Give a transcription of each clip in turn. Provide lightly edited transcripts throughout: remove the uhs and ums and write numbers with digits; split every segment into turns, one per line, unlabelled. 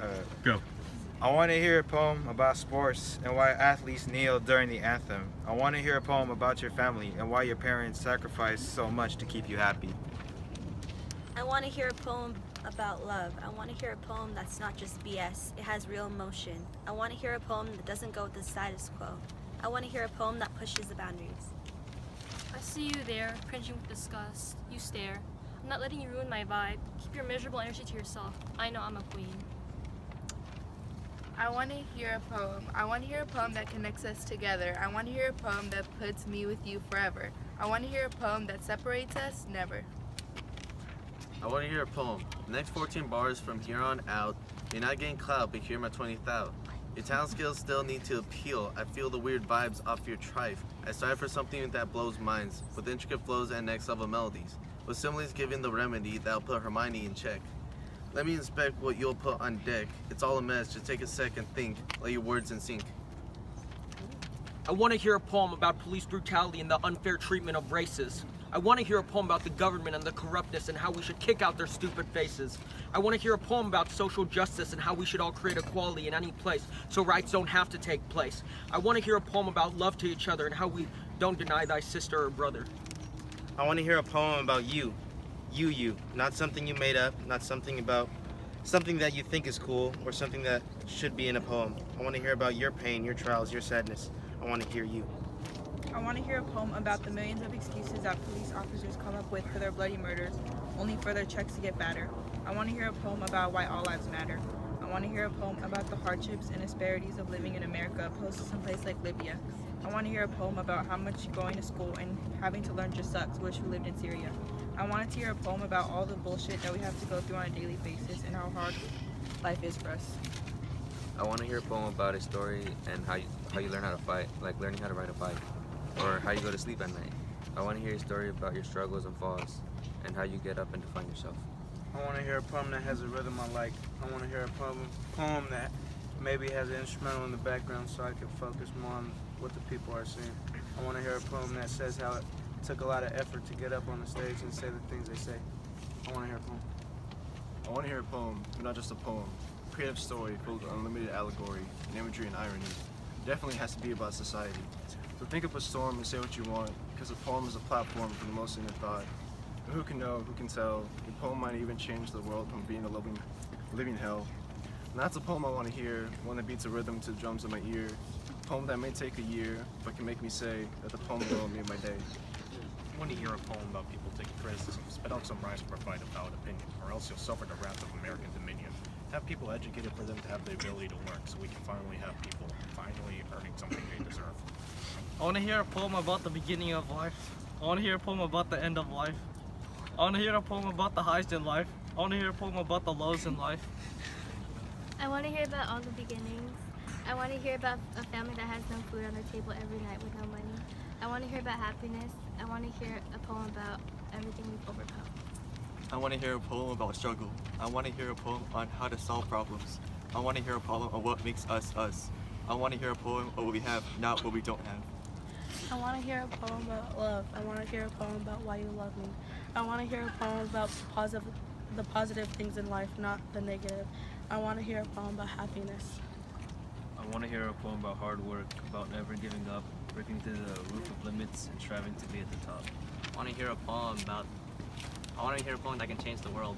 Uh,
Go.
I want to hear a poem about sports and why athletes kneel during the anthem. I want to hear a poem about your family and why your parents sacrificed so much to keep you happy.
I want to hear a poem about love. I want to hear a poem that's not just BS, it has real emotion. I want to hear a poem that doesn't go with the status quo. I want to hear a poem that pushes the boundaries.
I see you there, cringing with disgust. You stare. I'm not letting you ruin my vibe. Keep your miserable energy to yourself. I know I'm a queen.
I want to hear a poem. I want to hear a poem that connects us together. I want to hear a poem that puts me with you forever. I want to hear a poem that separates us never.
I want to hear a poem. The next 14 bars from here on out, you're not getting clout, but hear my 20th out. Your talent skills still need to appeal. I feel the weird vibes off your trife. I strive for something that blows minds, with intricate flows and next level melodies, with similes giving the remedy that'll put Hermione in check. Let me inspect what you'll put on deck. It's all a mess, just take a sec and think. Let your words in sync.
I want to hear a poem about police brutality and the unfair treatment of races. I want to hear a poem about the government and the corruptness and how we should kick out their stupid faces. I want to hear a poem about social justice and how we should all create equality in any place so rights don't have to take place. I want to hear a poem about love to each other and how we don't deny thy sister or brother.
I want to hear a poem about you. You. Not something you made up, not something about something that you think is cool or something that should be in a poem. I want to hear about your pain, your trials, your sadness. I want to hear you.
I want to hear a poem about the millions of excuses that police officers come up with for their bloody murders, only for their checks to get fatter. I want to hear a poem about why all lives matter. I want to hear a poem about the hardships and disparities of living in America opposed to some place like Libya. I want to hear a poem about how much going to school and having to learn just sucks, wish we lived in Syria. I wanted to hear a poem about all the bullshit that we have to go through on a daily basis and how hard life is for us.
I want to hear a poem about a story and how you learn how to fight, like learning how to ride a bike, or how you go to sleep at night. I want to hear a story about your struggles and falls, and how you get up and define yourself.
I want to hear a poem that has a rhythm I like. I want to hear a poem that maybe has an instrumental in the background so I can focus more on what the people are saying. I want to hear a poem that says how it took a lot of effort to get up on the stage and say the things they say. I want to hear a poem.
I want to hear a poem, but not just a poem. A creative story filled with unlimited allegory, and imagery and irony. It definitely has to be about society. So think up a storm and say what you want, because a poem is a platform for the most inner thought. But who can know, who can tell? Your poem might even change the world from being a living hell. And that's a poem I want to hear, one that beats a rhythm to the drums in my ear. A poem that may take a year, but can make me say that the poem will made my day.
I want to hear a poem about people taking criticism, spit out some rhymes, provide a valid opinion, or else you'll suffer the wrath of American dominion. Have people educated for them to have the ability to learn, so we can finally have people finally earning something they deserve.
I want to hear a poem about the beginning of life. I want to hear a poem about the end of life. I want to hear a poem about the highs in life. I want to hear a poem about the lows in life.
I want to hear about all the beginnings. I want to hear about a family that has no food on their table every night with no money. I want to hear about happiness. I want to hear a poem about everything we've overcome.
I want to hear a poem about struggle. I want to hear a poem on how to solve problems. I want to hear a poem on what makes us us. I want to hear a poem on what we have, not what we don't have.
I want to hear a poem about love. I want to hear a poem about why you love me. I want to hear a poem about the positive things in life, not the negative. I want to hear a poem about happiness.
I want to hear a poem about hard work, about never giving up, breaking through the roof of limits, and striving to be at the top.
I want to hear a poem that can change the world,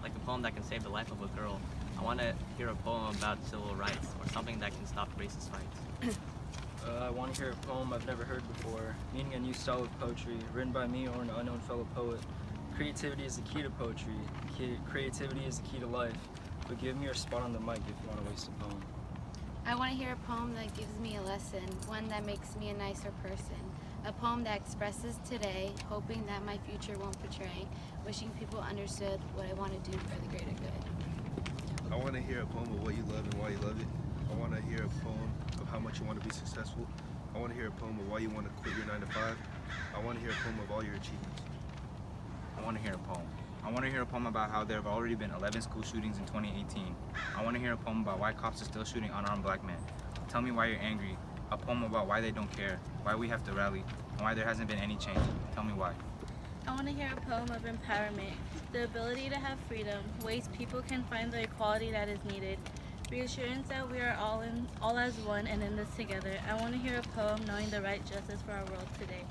like the poem that can save the life of a girl. I want to hear a poem about civil rights, or something that can stop racist fights.
I want to hear a poem I've never heard before, meaning a new style of poetry, written by me or an unknown fellow poet. Creativity is the key to poetry. Creativity is the key to life. But give me your spot on the mic if you want to waste a poem.
I want to hear a poem that gives me a lesson, one that makes me a nicer person. A poem that expresses today, hoping that my future won't betray, wishing people understood what I want to do for the greater good.
I want to hear a poem of what you love and why you love it. I want to hear a poem of how much you want to be successful. I want to hear a poem of why you want to quit your 9 to 5. I want to hear a poem of all your achievements.
I want to hear a poem. I want to hear a poem about how there have already been 11 school shootings in 2018. I want to hear a poem about why cops are still shooting unarmed black men. Tell me why you're angry. A poem about why they don't care, why we have to rally, and why there hasn't been any change. Tell me why.
I want to hear a poem of empowerment, the ability to have freedom, ways people can find the equality that is needed, reassurance that we are all as one and in this together. I want to hear a poem knowing the right justice for our world today.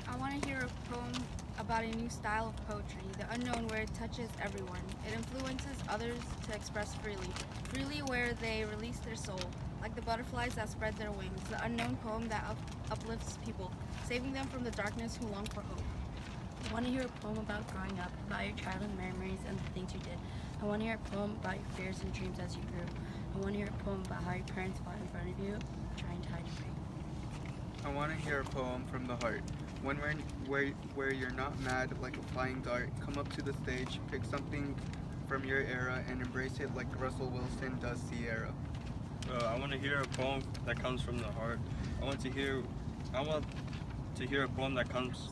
I want to hear a poem about a new style of poetry, the unknown, where it touches everyone. It influences others to express freely where they release their soul, like the butterflies that spread their wings, the unknown poem that uplifts people, saving them from the darkness who long for hope.
I want to hear a poem about growing up, about your childhood memories and the things you did. I want to hear a poem about your fears and dreams as you grew. I want to hear a poem about how your parents fought in front of you, trying to hide your pain.
I want to hear a poem from the heart. One where you're not mad like a flying dart. Come up to the stage, pick something from your era, and embrace it like Russell Wilson does Sierra.
I want to hear a poem that comes from the heart. I want to hear a poem that comes.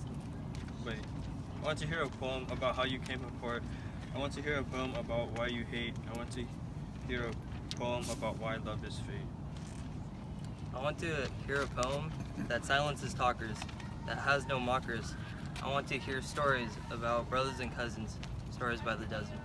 I want to hear a poem about how you came apart. I want to hear a poem about why you hate. I want to hear a poem about why love is fate.
I want to hear a poem that silences talkers, that has no mockers. I want to hear stories about brothers and cousins, stories by the dozen.